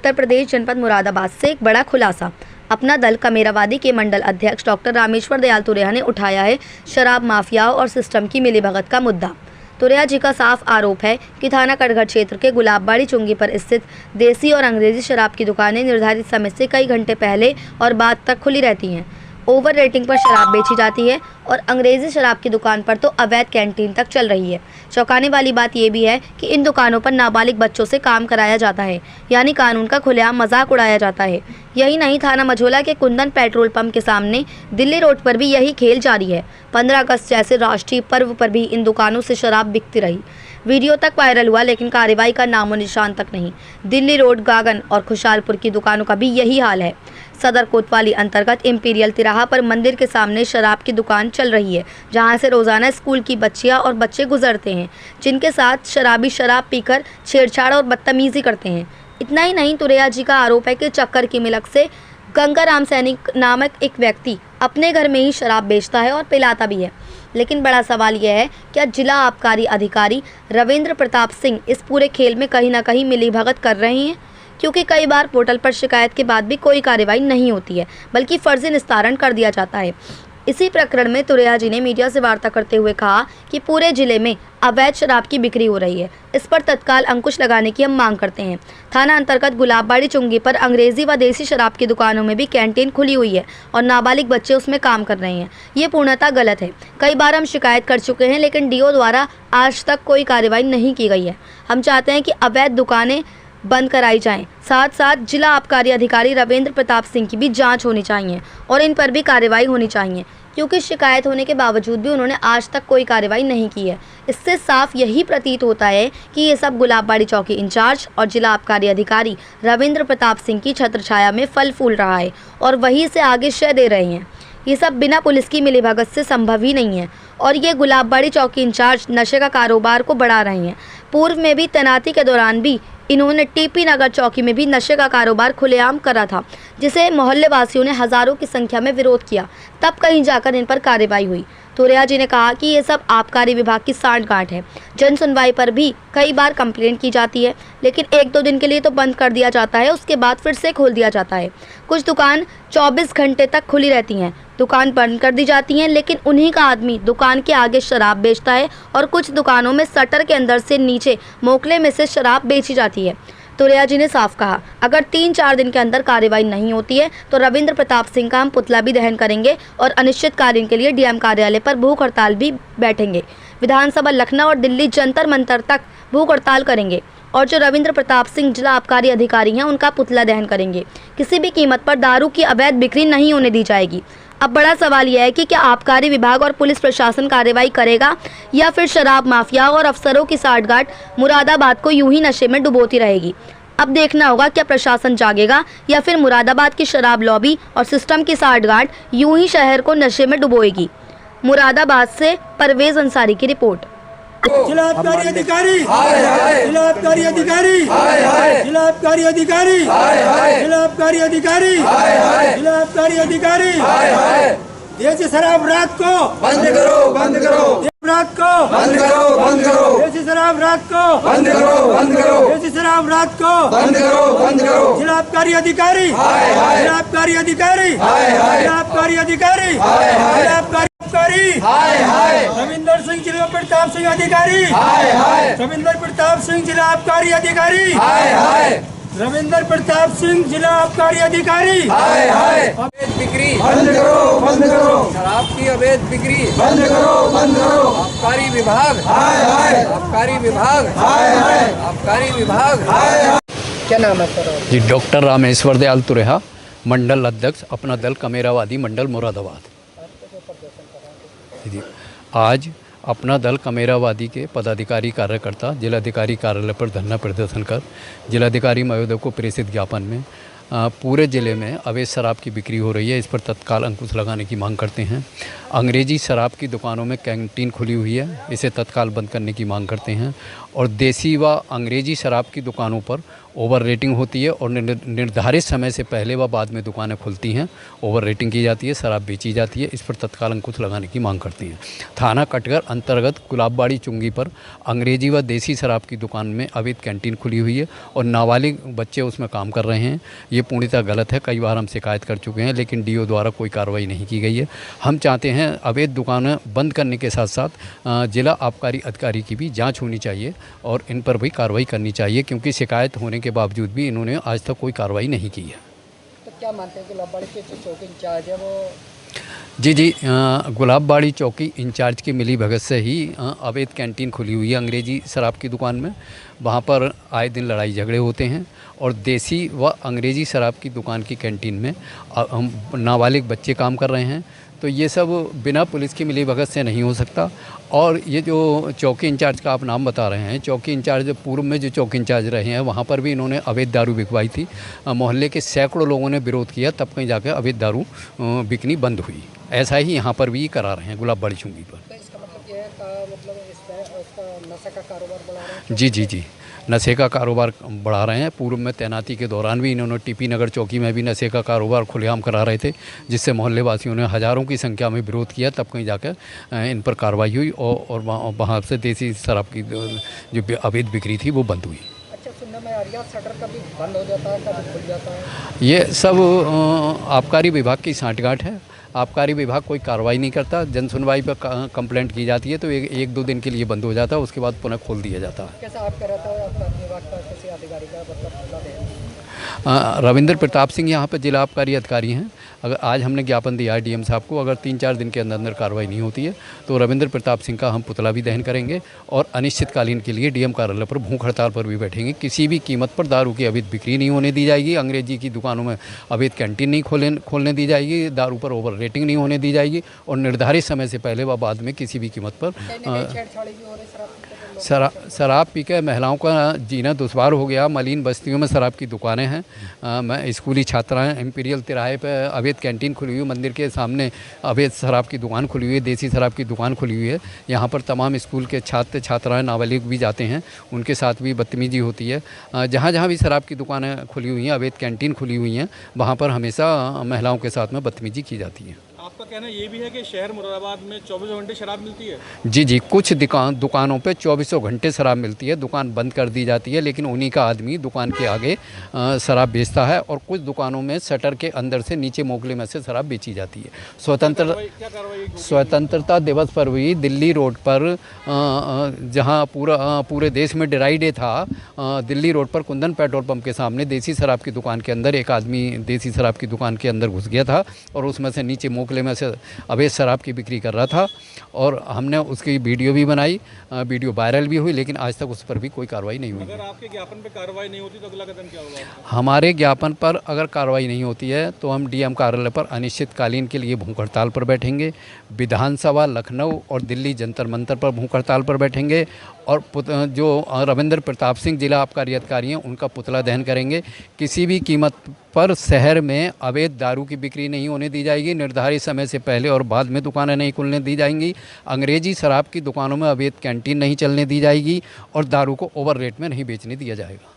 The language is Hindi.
उत्तर प्रदेश जनपद मुरादाबाद से एक बड़ा खुलासा। अपना दल कमेरावादी के मंडल अध्यक्ष डॉक्टर रामेश्वर दयाल तुरेया ने उठाया है शराब माफियाओं और सिस्टम की मिलीभगत का मुद्दा। तुरेया जी का साफ आरोप है कि थाना कटघर क्षेत्र के गुलाबबाड़ी चुंगी पर स्थित देसी और अंग्रेजी शराब की दुकानें निर्धारित समय से कई घंटे पहले और बाद तक खुली रहती हैं। ओवर रेटिंग पर शराब बेची जाती है और अंग्रेजी शराब की दुकान पर तो अवैध कैंटीन तक चल रही है। चौंकाने वाली बात यह भी है कि इन दुकानों पर नाबालिग बच्चों से काम कराया जाता है, यानी कानून का खुलेआम मजाक उड़ाया जाता है। यही नहीं, थाना मझोला के कुंदन पेट्रोल पंप के सामने दिल्ली रोड पर भी यही खेल जारी है। 15 अगस्त जैसे राष्ट्रीय पर्व पर भी इन दुकानों से शराब बिकती रही। वीडियो तक वायरल हुआ, लेकिन कार्रवाई का नामो निशान तक नहीं। दिल्ली रोड, गागन और खुशहालपुर की दुकानों का भी यही हाल है। सदर कोतवाली अंतर्गत इंपीरियल तिराहा पर मंदिर के सामने शराब की दुकान चल रही है, जहां से रोजाना स्कूल की बच्चियां और बच्चे गुजरते हैं, जिनके साथ शराबी शराब पीकर छेड़छाड़ और बदतमीजी करते हैं। इतना ही नहीं, तुरेया जी का आरोप है कि चक्कर की मिलक से गंगाराम सैनिक नामक एक व्यक्ति अपने घर में ही शराब बेचता है और पिलाता भी है। लेकिन बड़ा सवाल यह है, क्या जिला आबकारी अधिकारी रविंद्र प्रताप सिंह इस पूरे खेल में कहीं ना कहीं मिलीभगत कर रहे हैं? क्योंकि कई बार पोर्टल पर शिकायत के बाद भी कोई कार्रवाई नहीं होती है, बल्कि फर्जी निस्तारण कर दिया जाता है। इसी प्रकरण में तुरेया जी ने मीडिया से वार्ता करते हुए कहा कि पूरे जिले में अवैध शराब की बिक्री हो रही है। इस पर तत्काल अंकुश लगाने की हम मांग करते हैं। थाना अंतर्गत गुलाबबाड़ी चुंगी पर अंग्रेजी व देसी शराब की दुकानों में भी कैंटीन खुली हुई है और नाबालिग बच्चे उसमें काम कर रहे हैं। ये पूर्णतः गलत है। कई बार हम शिकायत कर चुके हैं, लेकिन डीओ द्वारा आज तक कोई कार्रवाई नहीं की गई है। हम चाहते हैं कि अवैध दुकानें बंद कराई जाएं। साथ साथ जिला आबकारी अधिकारी रविंद्र प्रताप सिंह की भी जांच होनी चाहिए और इन पर भी कार्रवाई होनी चाहिए, क्योंकि शिकायत होने के बावजूद भी उन्होंने आज तक कोई कार्रवाई नहीं की है। इससे साफ यही प्रतीत होता है कि ये सब गुलाबबाड़ी चौकी इंचार्ज और जिला आबकारी अधिकारी रविंद्र प्रताप सिंह की छत्रछाया में फल फूल रहा है और वहीं से आगे शय दे रहे हैं। ये सब बिना पुलिस की मिलीभगत से संभव ही नहीं है और ये गुलाबबाड़ी चौकी इंचार्ज नशे का कारोबार को बढ़ा रहे हैं। पूर्व में भी तैनाती के दौरान भी इन्होंने टीपी नगर चौकी में भी नशे का कारोबार खुलेआम करा था, जिसे मोहल्ले वासियों ने हजारों की संख्या में विरोध किया। तब कहीं जाकर इन पर कार्रवाई हुई। तुरेया जी ने कहा कि ये सब आबकारी विभाग की सांठगांठ है। जन सुनवाई पर भी कई बार कंप्लेंट की जाती है, लेकिन 1-2 दिन के लिए तो बंद कर दिया जाता है, उसके बाद फिर से खोल दिया जाता है। कुछ दुकान 24 घंटे तक खुली रहती हैं, दुकान बंद कर दी जाती हैं, लेकिन उन्हीं का आदमी दुकान के आगे शराब बेचता है और कुछ दुकानों में शटर के अंदर से नीचे मोकले में से शराब बेची जाती है। तुरेया जी ने साफ कहा, अगर 3-4 दिन के अंदर कार्रवाई नहीं होती है तो रविंद्र प्रताप सिंह का हम पुतला भी दहन करेंगे और अनिश्चितकालीन के लिए डीएम कार्यालय पर भूख हड़ताल भी बैठेंगे। विधानसभा, लखनऊ और दिल्ली जंतर मंतर तक भूख हड़ताल करेंगे और जो रविंद्र प्रताप सिंह जिला आबकारी अधिकारी हैं उनका पुतला दहन करेंगे। किसी भी कीमत पर दारू की अवैध बिक्री नहीं होने दी जाएगी। अब बड़ा सवाल यह है कि क्या आबकारी विभाग और पुलिस प्रशासन कार्रवाई करेगा या फिर शराब माफिया और अफसरों की साठगांठ मुरादाबाद को यूं ही नशे में डुबोती रहेगी। अब देखना होगा क्या प्रशासन जागेगा या फिर मुरादाबाद की शराब लॉबी और सिस्टम की साठगांठ यूं ही शहर को नशे में डुबोएगी। मुरादाबाद से परवेज अंसारी की रिपोर्ट। जिला आबकारी अधिकारी, जिला आबकारी अधिकारी, जिला आबकारी अधिकारी, जिला आबकारी अधिकारी, जिला आबकारी अधिकारी, देसी शराब रात को बंद करो, बंद करो। रात को बंद करो, बंद करो। देसी शराब रात को बंद करो, बंद करो। देसी शराब रात को बंद करो, बंद करो। जिला आबकारी अधिकारी, जिला आबकारी अधिकारी, जिला आबकारी अधिकारी, जिला आबकारी रविंदर सिंह जिला प्रताप सिंह अधिकारी, रविंदर प्रताप सिंह जिला आबकारी अधिकारी, रविंदर प्रताप सिंह जिला आबकारी अधिकारी। अवैध बिक्री बंद करो, बंद करो। शराब की अवैध बिक्री बंद करो, बंद करो। आबकारी विभाग, आबकारी विभाग, आबकारी विभाग। क्या नाम है सर? जी, डॉक्टर रामेश्वर दयाल तुरेया, मंडल अध्यक्ष, अपना दल कमेरावादी मंडल मुरादाबाद। जी, आज अपना दल कमेरावादी के पदाधिकारी कार्यकर्ता जिलाधिकारी कार्यालय पर धरना प्रदर्शन कर जिलाधिकारी महोदय को प्रेषित ज्ञापन में पूरे ज़िले में अवैध शराब की बिक्री हो रही है, इस पर तत्काल अंकुश लगाने की मांग करते हैं। अंग्रेजी शराब की दुकानों में कैंटीन खुली हुई है, इसे तत्काल बंद करने की मांग करते हैं और देसी व अंग्रेज़ी शराब की दुकानों पर ओवर रेटिंग होती है और निर्धारित समय से पहले व बाद में दुकानें खुलती हैं, ओवर रेटिंग की जाती है, शराब बेची जाती है। इस पर तत्काल अंकुश लगाने की मांग करती हैं। थाना कटघर अंतर्गत गुलाबबाड़ी चुंगी पर अंग्रेज़ी व देसी शराब की दुकान में अवैध कैंटीन खुली हुई है और नाबालिग बच्चे उसमें काम कर रहे हैं। ये पूर्णतः गलत है। कई बार हम शिकायत कर चुके हैं, लेकिन डीओ द्वारा कोई कार्रवाई नहीं की गई है। हम चाहते हैं अवैध दुकानें बंद करने के साथ साथ जिला आबकारी अधिकारी की भी जाँच होनी चाहिए और इन पर भी कार्रवाई करनी चाहिए, क्योंकि शिकायत होने के बावजूद भी इन्होंने आज तक कोई कार्रवाई नहीं की है। तो क्या मानते हैं गुलाबबाड़ी के जो चौकी इंचार्ज है वो जी गुलाबबाड़ी चौकी इंचार्ज की मिली भगत से ही अवैध कैंटीन खुली हुई है अंग्रेज़ी शराब की दुकान में। वहाँ पर आए दिन लड़ाई झगड़े होते हैं और देसी व अंग्रेज़ी शराब की दुकान की कैंटीन में नाबालिग बच्चे काम कर रहे हैं। तो ये सब बिना पुलिस की मिली भगत से नहीं हो सकता। और ये जो चौकी इंचार्ज का आप नाम बता रहे हैं, चौकी इंचार्ज पूर्व में जो चौकी इंचार्ज रहे हैं वहाँ पर भी इन्होंने अवैध दारू बिकवाई थी। मोहल्ले के सैकड़ों लोगों ने विरोध किया, तब कहीं जाकर अवैध दारू बिकनी बंद हुई। ऐसा ही यहाँ पर भी करा रहे हैं गुलाबबाड़ी चुंगी पर। तो इसका मतलब ये है का मतलब इसका नशे का कारोबार बढ़ा रहे हैं। जी नशे का कारोबार बढ़ा रहे हैं। पूर्व में तैनाती के दौरान भी इन्होंने टीपी नगर चौकी में भी नशे का कारोबार खुलेआम करा रहे थे, जिससे मोहल्ले वासियों ने हज़ारों की संख्या में विरोध किया। तब कहीं जाकर इन पर कार्रवाई हुई और वहाँ से देसी शराब की जो अवैध बिक्री थी वो बंद हुई। अच्छा, सुनने में आ रहा है शटर कभी बंद हो जाता है, कभी खुल जाता है। ये सब आबकारी विभाग की सांठगांठ है। आबकारी विभाग कोई कार्रवाई नहीं करता। जन सुनवाई पर कंप्लेंट की जाती है तो एक दो दिन के लिए बंद हो जाता है, उसके बाद पुनः खोल दिया जाता है। कैसा आपका रहता है आबकारी विभाग का किसी अधिकारी का मतलब रविंद्र प्रताप सिंह यहाँ पर जिला आबकारी अधिकारी हैं। अगर आज हमने ज्ञापन दिया है डीएम साहब को, अगर 3-4 दिन के अंदर अंदर कार्रवाई नहीं होती है तो रविंद्र प्रताप सिंह का हम पुतला भी दहन करेंगे और अनिश्चितकालीन के लिए डीएम कार्यालय पर भूख हड़ताल पर भी बैठेंगे। किसी भी कीमत पर दारू की अवैध बिक्री नहीं होने दी जाएगी, अंग्रेजी की दुकानों में अवैध कैंटीन नहीं खोलने दी जाएगी, दारू पर ओवर रेटिंग नहीं होने दी जाएगी और निर्धारित समय से पहले व बाद में किसी भी कीमत पर छेड़छाड़ी भी हो रही शराब शराब पी के महिलाओं का जीना दुश्वार हो गया। मलिन बस्तियों में शराब की दुकानें हैं। मैं स्कूली छात्राएं इंपीरियल तिराहे पर अवैध कैंटीन खुली हुई, मंदिर के सामने अवैध शराब की दुकान खुली हुई है, देसी शराब की दुकान खुली हुई है। यहाँ पर तमाम स्कूल के छात्र छात्राएं नाबालिग भी जाते हैं, उनके साथ भी बदतमीजी होती है। जहाँ जहाँ भी शराब की दुकानें खुली हुई हैं, अवैध कैंटीन खुली हुई हैं, वहाँ पर हमेशा महिलाओं के साथ में बदतमीजी की जाती है। आपका कहना ये भी है कि शहर मुरादाबाद में 24 घंटे शराब मिलती है? जी कुछ दुकानों पे 24 घंटे शराब मिलती है, दुकान बंद कर दी जाती है, लेकिन उन्हीं का आदमी दुकान के आगे शराब बेचता है और कुछ दुकानों में शटर के अंदर से नीचे मोगले में से शराब बेची जाती है। स्वतंत्रता दिवस पर भी दिल्ली रोड पर जहां पूरे देश में ड्राई डे था, दिल्ली रोड पर कुंदन पेट्रोल पंप के सामने देसी शराब की दुकान के अंदर एक आदमी देसी शराब की दुकान के अंदर घुस गया था और उसमें से नीचे मोगले में से अवैध शराब की बिक्री कर रहा था और हमने उसकी वीडियो भी बनाई, वीडियो वायरल भी हुई, लेकिन आज तक उस पर भी कोई कार्रवाई नहीं हुई। अगर आपके ज्ञापन पे कार्रवाई नहीं होती तो अगला कदम क्या होगा? हमारे ज्ञापन पर अगर कार्रवाई नहीं होती है तो हम डीएम कार्यालय पर अनिश्चितकालीन के लिए भूख हड़ताल पर बैठेंगे, विधानसभा, लखनऊ और दिल्ली जंतर मंतर पर भूख हड़ताल पर बैठेंगे और जो रविंद्र प्रताप सिंह जिला आबकारी अधिकारी हैं उनका पुतला दहन करेंगे। किसी भी कीमत पर शहर में अवैध दारू की बिक्री नहीं होने दी जाएगी, निर्धारित समय से पहले और बाद में दुकानें नहीं खुलने दी जाएंगी, अंग्रेजी शराब की दुकानों में अवैध कैंटीन नहीं चलने दी जाएगी और दारू को ओवर रेट में नहीं बेचने दिया जाएगा।